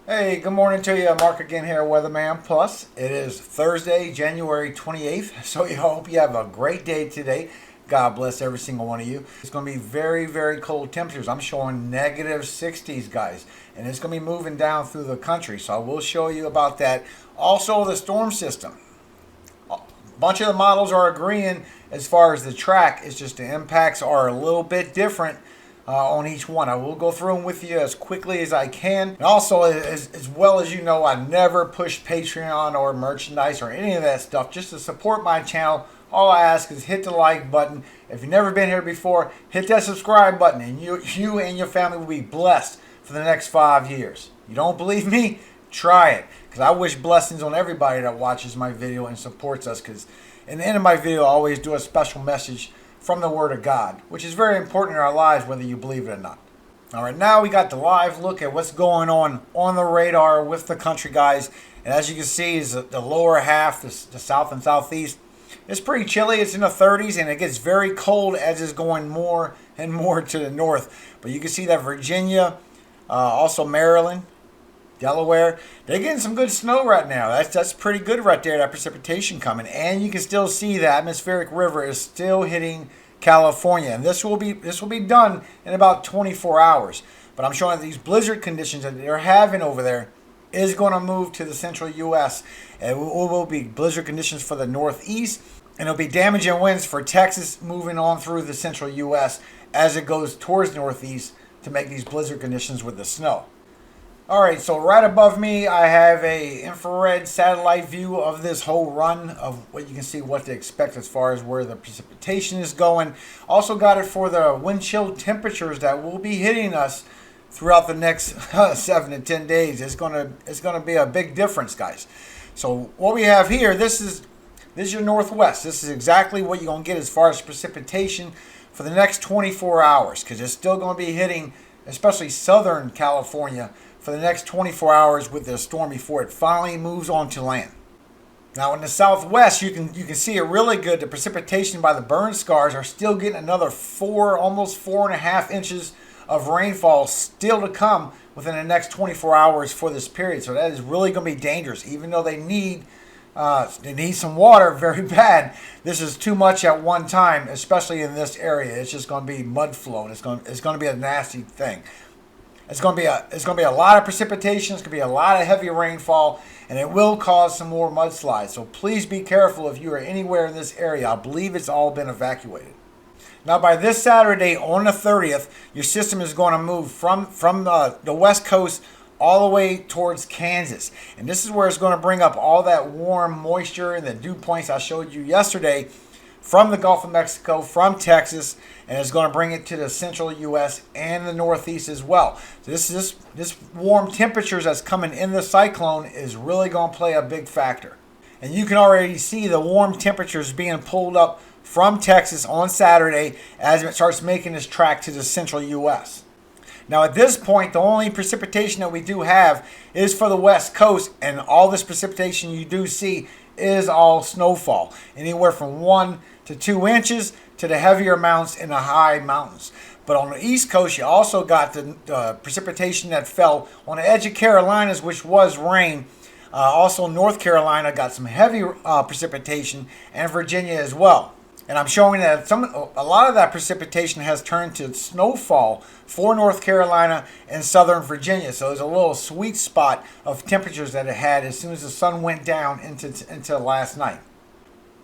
Hey, good morning to you. Mark again here, Weatherman Plus. It is Thursday, January 28th, so I hope you have a great day today. God bless every single one of you. It's going to be very, very cold temperatures. I'm showing negative 60s, guys, and it's going to be moving down through the country, so I will show you about that. Also, the storm system. A bunch of the models are agreeing as far as the track. It's just the impacts are a little bit different on each one. I will go through them with you as quickly as I can. And also, as well as you know, I never push Patreon or merchandise or any of that stuff just to support my channel. All I ask is hit the like button. If you've never been here before, hit that subscribe button, and you and your family will be blessed for the next 5 years. You don't believe me? Try it, because I wish blessings on everybody that watches my video and supports us, because in the end of my video, I always do a special message from the Word of God, which is very important in our lives, whether you believe it or not. All right, now we got the live look at what's going on the radar with the country, guys. And as you can see, is the lower half, the south and southeast. It's pretty chilly. It's in the 30s, and it gets very cold as it's going more and more to the north. But you can see that Virginia, also Maryland, Delaware, they're getting some good snow right now. That's pretty good right there, that precipitation coming. And you can still see the atmospheric river is still hitting California. And this will be done in about 24 hours. But I'm showing that these blizzard conditions that they're having over there is going to move to the central U.S. And it will be blizzard conditions for the northeast. And it'll be damaging winds for Texas moving on through the central U.S. as it goes towards the northeast to make these blizzard conditions with the snow. Alright, so right above me I have a infrared satellite view of this whole run of what you can see what to expect as far as where the precipitation is going. Also got it for the wind chill temperatures that will be hitting us throughout the next 7 to 10 days. It's gonna be a big difference, guys. So what we have here, this is your northwest. This is exactly what you're gonna get as far as precipitation for the next 24 hours, because it's still gonna be hitting especially southern California for the next 24 hours with the storm before it finally moves on to land. Now in the southwest, you can see it really good. The precipitation by the burn scars are still getting another almost 4.5 inches of rainfall still to come within the next 24 hours for this period. So that is really going to be dangerous, even though they need some water very bad. This is too much at one time, especially in this area. It's just going to be mud flow, and it's going to be a nasty thing. It's going to be a lot of precipitation. It's going to be a lot of heavy rainfall, and it will cause some more mudslides. So please be careful if you are anywhere in this area. I believe it's all been evacuated. Now by this Saturday on the 30th, your system is going to move from the west coast all the way towards Kansas. And this is where it's going to bring up all that warm moisture and the dew points I showed you yesterday from the Gulf of Mexico, from Texas, and it's going to bring it to the central U.S. and the northeast as well. So this warm temperatures that's coming in the cyclone is really going to play a big factor. And you can already see the warm temperatures being pulled up from Texas on Saturday as it starts making its track to the central U.S. Now at this point, the only precipitation that we do have is for the west coast, and all this precipitation you do see is all snowfall, anywhere from 1 to 2 inches to the heavier amounts in the high mountains. But on the east coast, you also got the precipitation that fell on the edge of Carolinas, which was rain. Also North Carolina got some heavy precipitation, and Virginia as well. And I'm showing that a lot of that precipitation has turned to snowfall for North Carolina and southern Virginia. So there's a little sweet spot of temperatures that it had as soon as the sun went down into last night.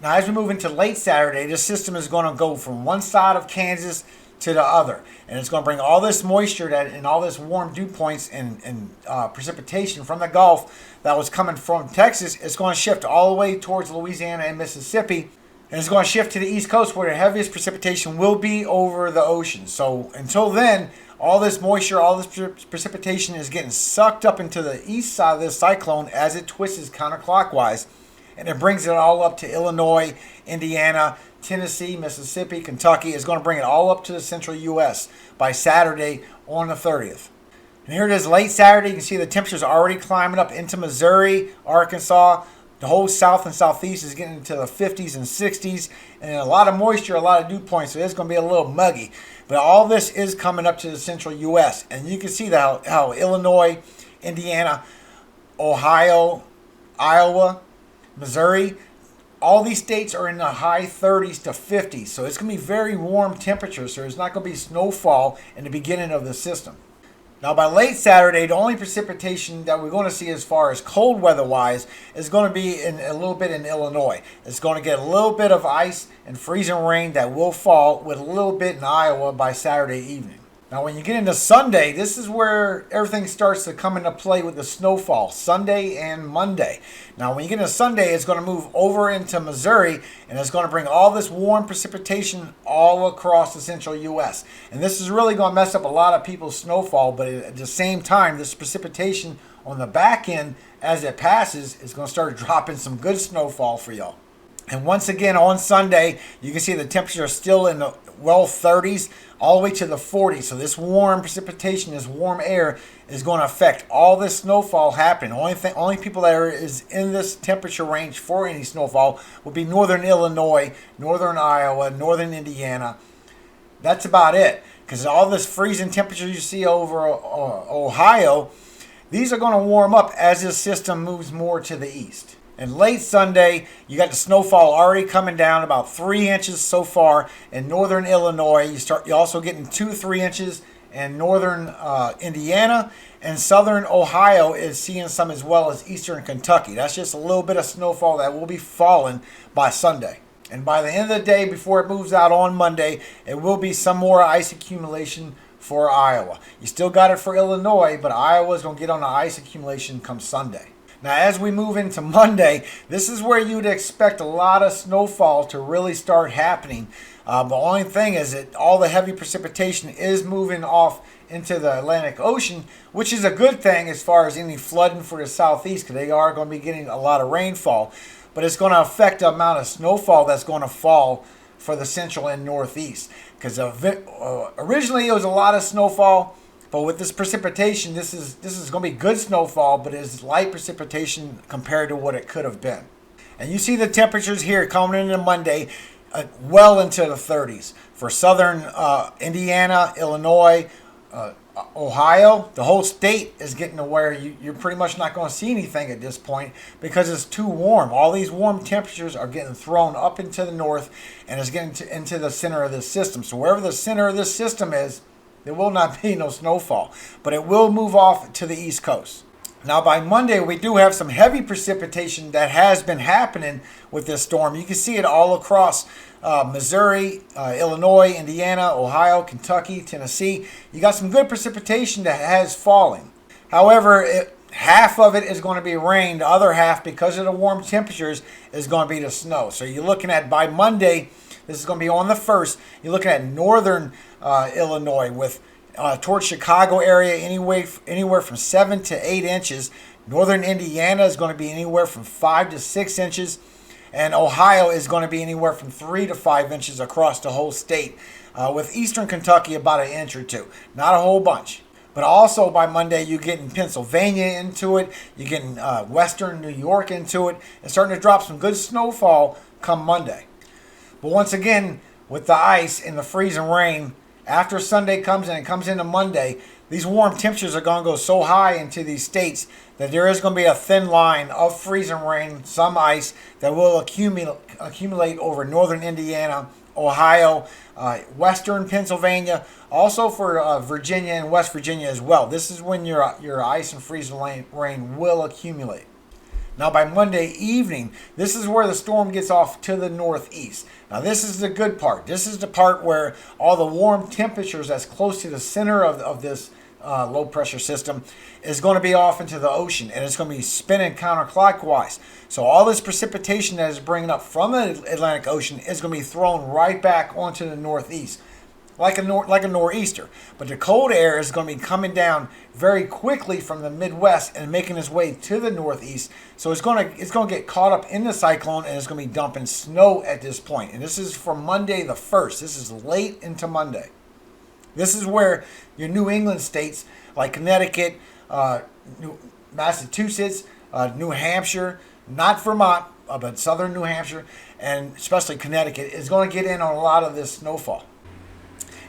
Now as we move into late Saturday, this system is going to go from one side of Kansas to the other. And it's going to bring all this moisture and all this warm dew points and precipitation from the Gulf that was coming from Texas. It's going to shift all the way towards Louisiana and Mississippi. And it's going to shift to the east coast where the heaviest precipitation will be over the ocean. So until then, all this moisture, all this precipitation is getting sucked up into the east side of this cyclone as it twists counterclockwise. And it brings it all up to Illinois, Indiana, Tennessee, Mississippi, Kentucky. It's going to bring it all up to the central U.S. by Saturday on the 30th. And here it is late Saturday. You can see the temperatures are already climbing up into Missouri, Arkansas. The whole south and southeast is getting into the 50s and 60s, and a lot of moisture, a lot of dew points, so it's going to be a little muggy. But all this is coming up to the central U.S., and you can see how Illinois Indiana, Ohio, Iowa, Missouri. All these states are in the high 30s to 50s, so it's going to be very warm temperatures. So there's not going to be snowfall in the beginning of the system. Now, by late Saturday, the only precipitation that we're going to see as far as cold weather-wise is going to be a little bit in Illinois. It's going to get a little bit of ice and freezing rain that will fall with a little bit in Iowa by Saturday evening. Now, when you get into Sunday, this is where everything starts to come into play with the snowfall, Sunday and Monday. Now, when you get into Sunday, it's going to move over into Missouri, and it's going to bring all this warm precipitation all across the central U.S. And this is really going to mess up a lot of people's snowfall, but at the same time, this precipitation on the back end, as it passes, is going to start dropping some good snowfall for y'all. And once again, on Sunday, you can see the temperatures are still in the 30s all the way to the 40s. So this warm precipitation, this warm air is going to affect all this snowfall happening. Only people that is in this temperature range for any snowfall will be northern Illinois, northern Iowa, northern Indiana. That's about it. Because all this freezing temperature you see over Ohio, these are going to warm up as this system moves more to the east. And late Sunday, you got the snowfall already coming down, about 3 inches so far in northern Illinois. You're also getting 2-3 inches in northern Indiana, and southern Ohio is seeing some, as well as eastern Kentucky. That's just a little bit of snowfall that will be falling by Sunday. And by the end of the day, before it moves out on Monday, it will be some more ice accumulation for Iowa. You still got it for Illinois, but Iowa's going to get on the ice accumulation come Sunday. Now, as we move into Monday, this is where you'd expect a lot of snowfall to really start happening. The only thing is that all the heavy precipitation is moving off into the Atlantic Ocean, which is a good thing as far as any flooding for the southeast, because they are going to be getting a lot of rainfall. But it's going to affect the amount of snowfall that's going to fall for the central and northeast. Because originally it was a lot of snowfall. But with this precipitation, this is going to be good snowfall, but it's light precipitation compared to what it could have been. And you see the temperatures here coming into Monday well into the 30s. For southern Indiana, Illinois, Ohio, the whole state is getting to where you're pretty much not going to see anything at this point because it's too warm. All these warm temperatures are getting thrown up into the north, and it's getting into the center of this system. So wherever the center of this system is, there will not be no snowfall, but it will move off to the east coast. Now, by Monday, we do have some heavy precipitation that has been happening with this storm. You can see it all across Missouri, Illinois, Indiana, Ohio, Kentucky, Tennessee. You got some good precipitation that has fallen. However, half of it is going to be rain. The other half, because of the warm temperatures, is going to be the snow. So you're looking at, by Monday, this is going to be on the 1st, you're looking at northern Illinois with towards Chicago area anywhere from 7 to 8 inches. Northern Indiana is going to be anywhere from 5 to 6 inches. And Ohio is going to be anywhere from 3 to 5 inches across the whole state. With eastern Kentucky about an inch or two. Not a whole bunch. But also by Monday, you're getting Pennsylvania into it. You're getting western New York into it. And starting to drop some good snowfall come Monday. But once again, with the ice and the freezing rain, after Sunday comes in and comes into Monday, these warm temperatures are going to go so high into these states that there is going to be a thin line of freezing rain, some ice, that will accumulate over northern Indiana, Ohio, western Pennsylvania, also for Virginia and West Virginia as well. This is when your ice and freezing rain will accumulate. Now, by Monday evening, this is where the storm gets off to the northeast. Now, this is the good part. This is the part where all the warm temperatures that's close to the center of this low pressure system is going to be off into the ocean, and it's going to be spinning counterclockwise. So all this precipitation that is bringing up from the Atlantic Ocean is going to be thrown right back onto the northeast, like a nor'easter. But the cold air is going to be coming down very quickly from the Midwest and making its way to the northeast. So it's going to get caught up in the cyclone, and it's going to be dumping snow at this point. And this is for Monday the 1st. This is late into Monday. This is where your New England states like Connecticut, Massachusetts, New Hampshire, not Vermont, but southern New Hampshire, and especially Connecticut is going to get in on a lot of this snowfall.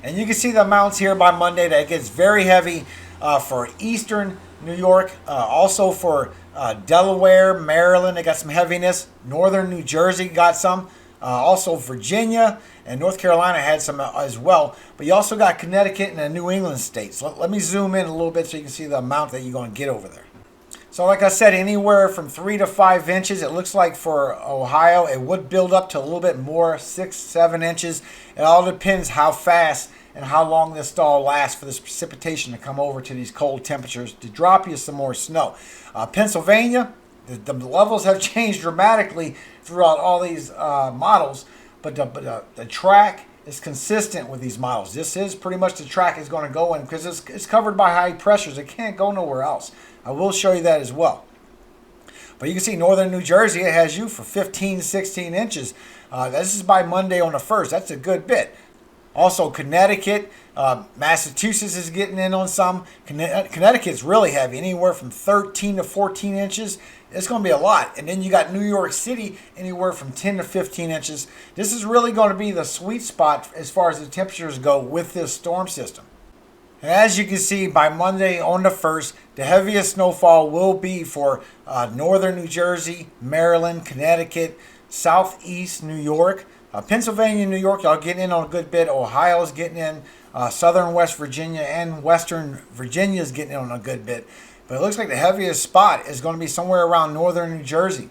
And you can see the amounts here by Monday that it gets very heavy for eastern New York, also for Delaware, Maryland, they got some heaviness. Northern New Jersey got some. Also Virginia and North Carolina had some as well. But you also got Connecticut and the New England states. Let me zoom in a little bit so you can see the amount that you're going to get over there. So like I said, anywhere from 3 to 5 inches. It looks like for Ohio, it would build up to a little bit more, 6, 7 inches. It all depends how fast and how long this thaw lasts for this precipitation to come over to these cold temperatures to drop you some more snow. Pennsylvania, the levels have changed dramatically throughout all these models, but the track is consistent with these models. This is pretty much the track it's going to go in because it's covered by high pressures. It can't go nowhere else. I will show you that as well. But you can see northern New Jersey, it has you for 15, 16 inches. This is by Monday on the 1st. That's a good bit. Also, Connecticut, Massachusetts is getting in on some. Connecticut's really heavy, anywhere from 13 to 14 inches. It's going to be a lot. And then you got New York City, anywhere from 10 to 15 inches. This is really going to be the sweet spot as far as the temperatures go with this storm system. And as you can see, by Monday on the 1st, the heaviest snowfall will be for northern New Jersey, Maryland, Connecticut, southeast New York. Pennsylvania, New York, y'all getting in on a good bit. Ohio's getting in. Southern West Virginia and Western Virginia is getting in on a good bit. But it looks like the heaviest spot is going to be somewhere around northern New Jersey,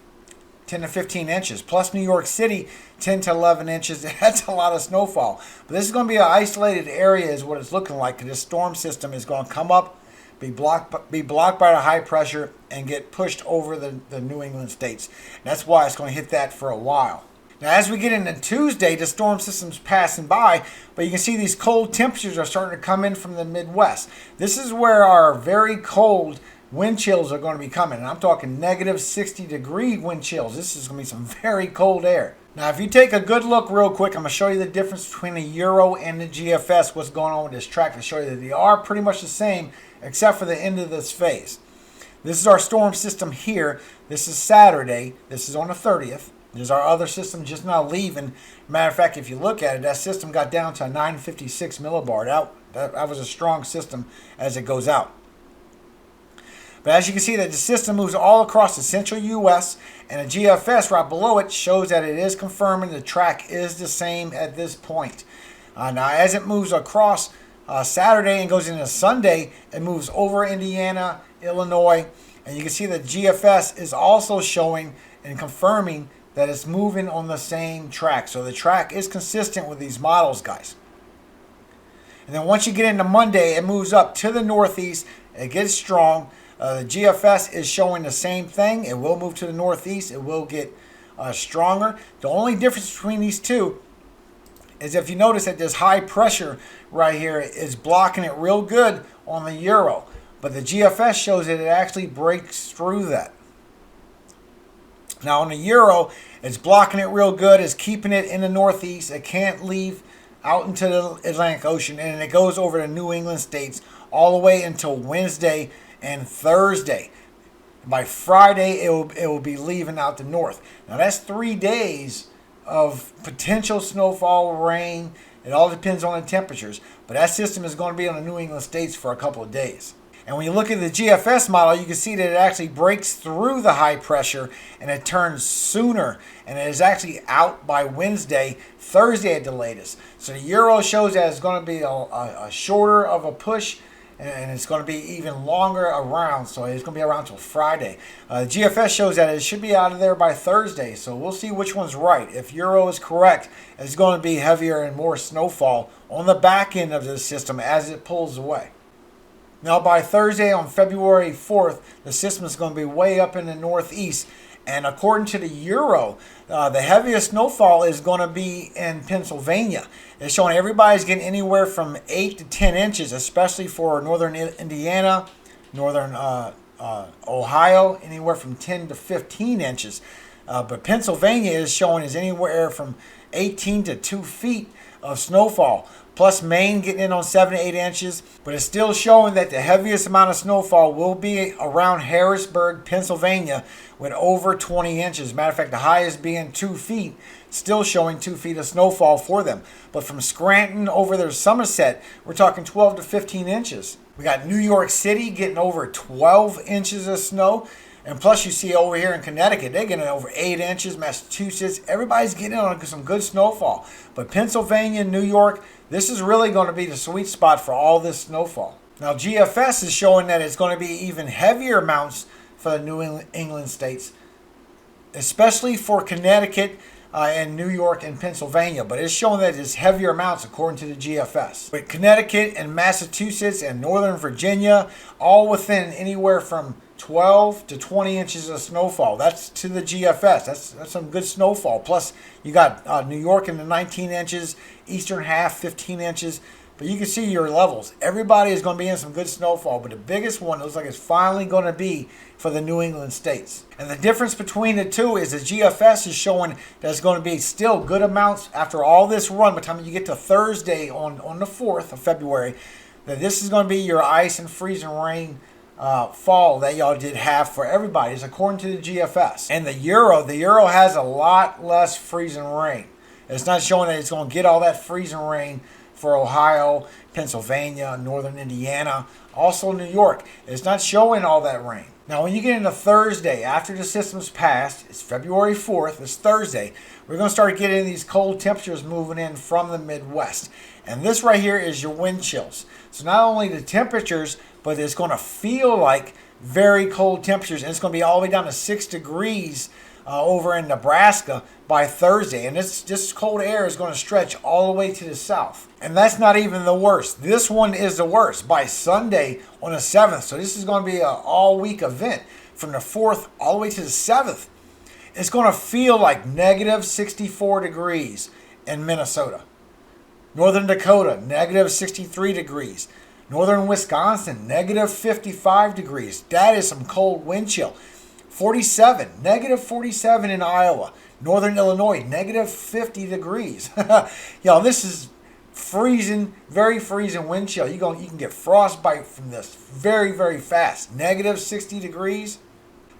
10 to 15 inches. Plus New York City, 10 to 11 inches. That's a lot of snowfall. But this is going to be an isolated area is what it's looking like. This storm system is going to come up, be blocked by the high pressure, and get pushed over the New England states. And that's why it's going to hit that for a while. Now, as we get into Tuesday, the storm system's passing by, but you can see these cold temperatures are starting to come in from the Midwest. This is where our very cold wind chills are going to be coming. And I'm talking negative 60-degree wind chills. This is going to be some very cold air. Now, if you take a good look real quick, I'm going to show you the difference between the Euro and the GFS, what's going on with this track, to show you that they are pretty much the same, except for the end of this phase. This is our storm system here. This is Saturday. This is on the 30th. There's our other system just now leaving. Matter of fact, if you look at it, that system got down to a 956 millibar. That was a strong system as it goes out. But as you can see, that the system moves all across the central U.S. and the GFS right below it shows that it is confirming the track is the same at this point. Now, as it moves across Saturday and goes into Sunday, it moves over Indiana, Illinois, and you can see that GFS is also showing and confirming that it's moving on the same track. So the track is consistent with these models, guys. And then once you get into Monday, it moves up to the northeast. It gets strong. The GFS is showing the same thing. It will move to the northeast. It will get stronger. The only difference between these two is if you notice that this high pressure right here is blocking it real good on the Euro. But the GFS shows that it actually breaks through that. Now on the Euro, it's blocking it real good. It's keeping it in the northeast. It can't leave out into the Atlantic Ocean. And it goes over the New England states all the way until Wednesday and Thursday. By Friday, it will be leaving out the north. Now that's 3 days of potential snowfall, rain. It all depends on the temperatures. But that system is going to be on the New England states for a couple of days. And when you look at the GFS model, you can see that it actually breaks through the high pressure and it turns sooner. And it is actually out by Wednesday, Thursday at the latest. So the Euro shows that it's going to be a shorter of a push and it's going to be even longer around. So it's going to be around till Friday. GFS shows that it should be out of there by Thursday. So we'll see which one's right. If Euro is correct, it's going to be heavier and more snowfall on the back end of the system as it pulls away. Now, by Thursday on February 4th, the system is going to be way up in the northeast. And according to the Euro, the heaviest snowfall is going to be in Pennsylvania. It's showing everybody's getting anywhere from 8 to 10 inches, especially for northern Indiana, northern Ohio, anywhere from 10 to 15 inches. But Pennsylvania is showing is anywhere from 18 to 2 feet of snowfall. Plus Maine getting in on 7 to 8 inches. But it's still showing that the heaviest amount of snowfall will be around Harrisburg, Pennsylvania, with over 20 inches. Matter of fact, the highest being 2 feet, still showing 2 feet of snowfall for them. But from Scranton over to Somerset, we're talking 12 to 15 inches. We got New York City getting over 12 inches of snow. And plus you see over here in Connecticut, they're getting over 8 inches. Massachusetts, everybody's getting on some good snowfall. But Pennsylvania, New York, this is really going to be the sweet spot for all this snowfall. Now GFS is showing that it's going to be even heavier amounts for the New England states, especially for Connecticut and New York and Pennsylvania. But it's showing that it's heavier amounts according to the GFS. But Connecticut and Massachusetts and Northern Virginia, all within anywhere from 12 to 20 inches of snowfall. That's to the GFS. That's some good snowfall. Plus, you got New York in the 19 inches, eastern half 15 inches. But you can see your levels. Everybody is going to be in some good snowfall. But the biggest one looks like it's finally going to be for the New England states. And the difference between the two is the GFS is showing that it's going to be still good amounts after all this run. By the time you get to Thursday on the 4th of February, that this is going to be your ice and freezing rain fall that y'all did have for everybody. It's according to the GFS. And the Euro has a lot less freezing rain. It's not showing that it's going to get all that freezing rain for Ohio, Pennsylvania, northern Indiana, also New York. It's not showing all that rain. Now, when you get into Thursday, after the system's passed, it's February 4th, it's Thursday, we're going to start getting these cold temperatures moving in from the Midwest. And this right here is your wind chills. So not only the temperatures, but it's going to feel like very cold temperatures. And it's going to be all the way down to 6 degrees over in Nebraska by Thursday. And this cold air is going to stretch all the way to the south. And that's not even the worst. This one is the worst by Sunday on the 7th. So this is going to be an all-week event from the 4th all the way to the 7th. It's going to feel like negative 64 degrees in Minnesota. Northern Dakota, negative 63 degrees. Northern Wisconsin, negative 55 degrees. That is some cold wind chill. 47, negative 47 in Iowa. Northern Illinois, negative 50 degrees. Y'all, this is freezing, very freezing wind chill. You can get frostbite from this very, very fast. Negative 60 degrees.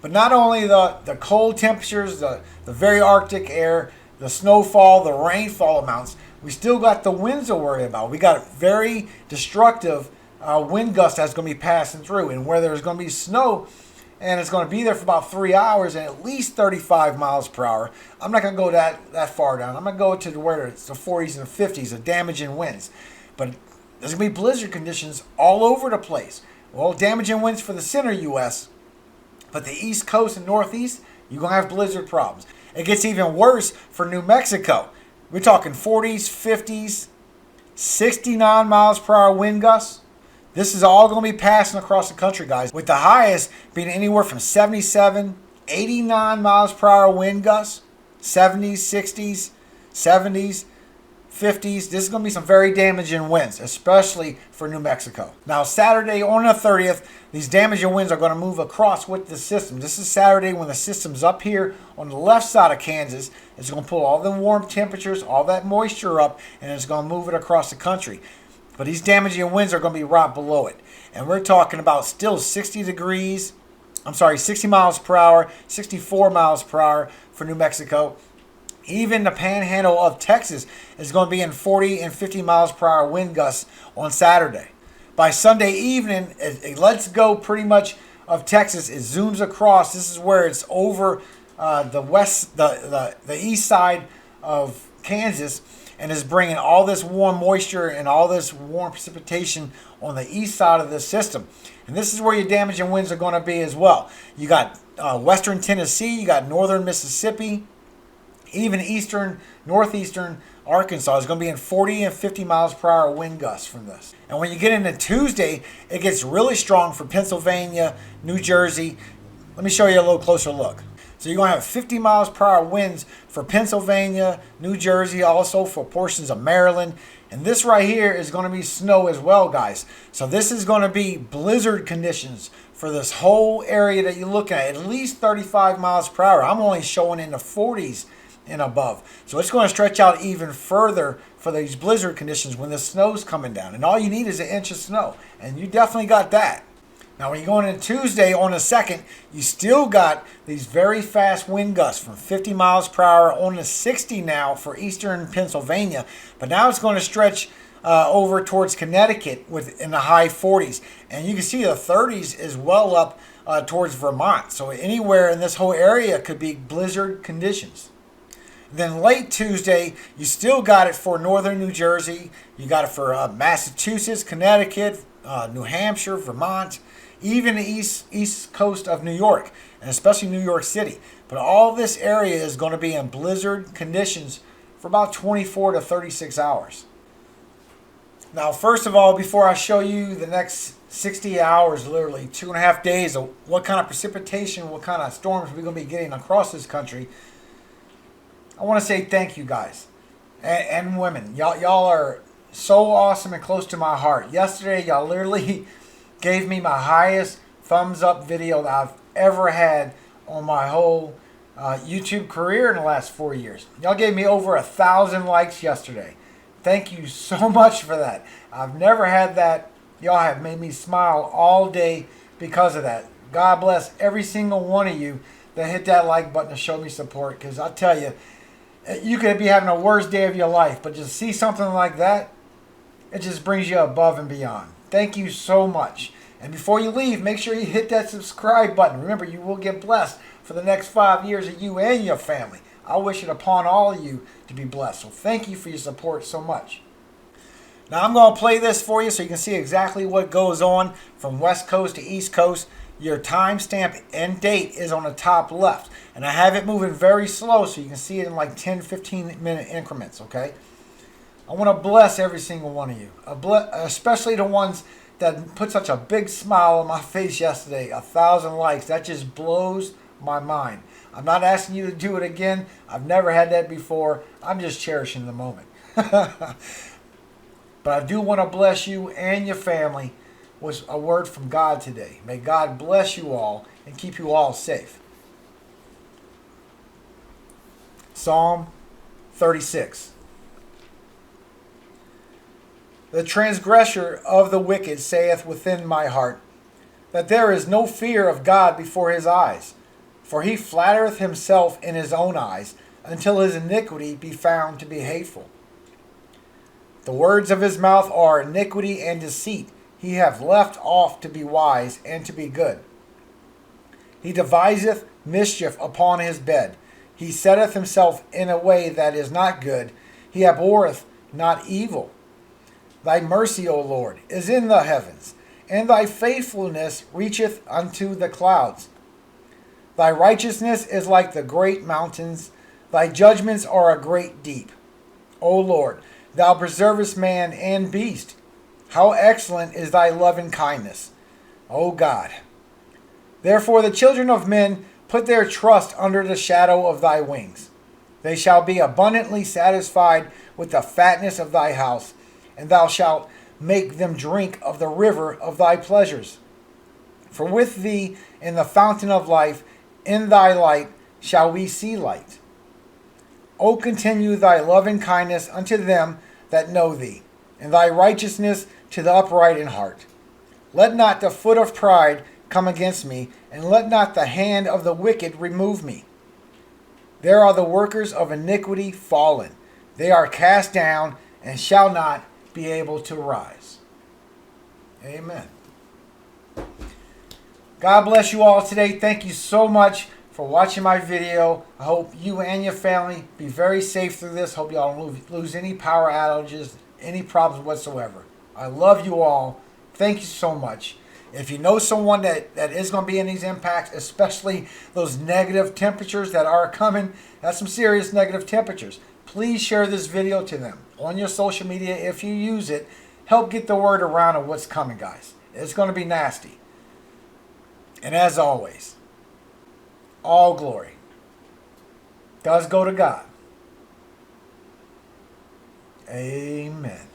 But not only the cold temperatures, the very Arctic air, the snowfall, the rainfall amounts, we still got the winds to worry about. We got very destructive wind gusts that's going to be passing through. And where there's going to be snow, and it's going to be there for about 3 hours and at least 35 miles per hour. I'm not going to go that far down. I'm going to go to where it's the 40s and 50s of damaging winds. But there's going to be blizzard conditions all over the place. Well, damaging winds for the center U.S., but the East Coast and Northeast, you're going to have blizzard problems. It gets even worse for New Mexico. We're talking 40s, 50s, 69 miles per hour wind gusts. This is all going to be passing across the country, guys, with the highest being anywhere from 77, 89 miles per hour wind gusts, 70s, 60s, 70s, 50s. This is going to be some very damaging winds, especially for New Mexico. Now, Saturday on the 30th, these damaging winds are going to move across with the system. This is Saturday when the system's up here on the left side of Kansas. It's going to pull all the warm temperatures, all that moisture up, and it's going to move it across the country. But these damaging winds are going to be right below it. And we're talking about still 60 miles per hour, 64 miles per hour for New Mexico. Even the panhandle of Texas is going to be in 40 and 50 miles per hour wind gusts on Saturday. By Sunday evening, it lets go pretty much of Texas. It zooms across. This is where it's over the east side of Kansas, and is bringing all this warm moisture and all this warm precipitation on the east side of the system. And this is where your damaging winds are going to be as well. You got western Tennessee, you got northern Mississippi, even eastern, northeastern Arkansas is going to be in 40 and 50 miles per hour wind gusts from this. And when you get into Tuesday, it gets really strong for Pennsylvania, New Jersey. Let me show you a little closer look. So you're going to have 50 miles per hour winds for Pennsylvania, New Jersey, also for portions of Maryland. And this right here is going to be snow as well, guys. So this is going to be blizzard conditions for this whole area that you're looking at least 35 miles per hour. I'm only showing in the 40s and above. So it's going to stretch out even further for these blizzard conditions when the snow's coming down. And all you need is an inch of snow. And you definitely got that. Now, when you're going into Tuesday on the 2nd, you still got these very fast wind gusts from 50 miles per hour on the 60 now for eastern Pennsylvania. But now it's going to stretch over towards Connecticut in the high 40s. And you can see the 30s is well up towards Vermont. So anywhere in this whole area could be blizzard conditions. Then late Tuesday, you still got it for northern New Jersey. You got it for Massachusetts, Connecticut, New Hampshire, Vermont, even the east coast of New York, and especially New York City. But all this area is going to be in blizzard conditions for about 24 to 36 hours. Now, first of all, before I show you the next 60 hours, literally 2.5 days, of what kind of precipitation, what kind of storms we're going to be getting across this country, I want to say thank you guys and women. Y'all are so awesome and close to my heart. Yesterday, y'all literally gave me my highest thumbs up video that I've ever had on my whole YouTube career in the last 4 years. Y'all gave me over 1,000 likes yesterday. Thank you so much for that. I've never had that. Y'all have made me smile all day because of that. God bless every single one of you that hit that like button to show me support, because I tell you, you could be having the worst day of your life, but just see something like that, it just brings you above and beyond. Thank you so much. And before you leave, make sure you hit that subscribe button. Remember, you will get blessed for the next 5 years of you and your family. I wish it upon all of you to be blessed. So thank you for your support so much. Now I'm going to play this for you so you can see exactly what goes on from West Coast to East Coast. Your timestamp and date is on the top left. And I have it moving very slow so you can see it in like 10, 15-minute increments, okay? I want to bless every single one of you, especially the ones that put such a big smile on my face yesterday. 1,000 likes. That just blows my mind. I'm not asking you to do it again. I've never had that before. I'm just cherishing the moment. But I do want to bless you and your family with a word from God today. May God bless you all and keep you all safe. Psalm 36. The transgressor of the wicked saith within my heart, that there is no fear of God before his eyes. For he flattereth himself in his own eyes, until his iniquity be found to be hateful. The words of his mouth are iniquity and deceit. He hath left off to be wise and to be good. He deviseth mischief upon his bed. He setteth himself in a way that is not good. He abhorreth not evil. Thy mercy, O Lord, is in the heavens, and thy faithfulness reacheth unto the clouds. Thy righteousness is like the great mountains. Thy judgments are a great deep. O Lord, thou preservest man and beast. How excellent is thy loving kindness, O God. Therefore the children of men put their trust under the shadow of thy wings. They shall be abundantly satisfied with the fatness of thy house, and thou shalt make them drink of the river of thy pleasures. For with thee in the fountain of life, in thy light shall we see light. O continue thy loving kindness unto them that know thee, and thy righteousness to the upright in heart. Let not the foot of pride come against me, and let not the hand of the wicked remove me. There are the workers of iniquity fallen. They are cast down and shall not be able to rise. Amen. God bless you all today. Thank you so much for watching my video. I hope you and your family be very safe through this. Hope y'all don't lose any power outages, any problems whatsoever. I love you all. Thank you so much. If you know someone that is going to be in these impacts, especially those negative temperatures that are coming, that's some serious negative temperatures, please share this video to them on your social media if you use it. Help get the word around of what's coming, guys. It's going to be nasty. And as always, all glory does go to God. Amen.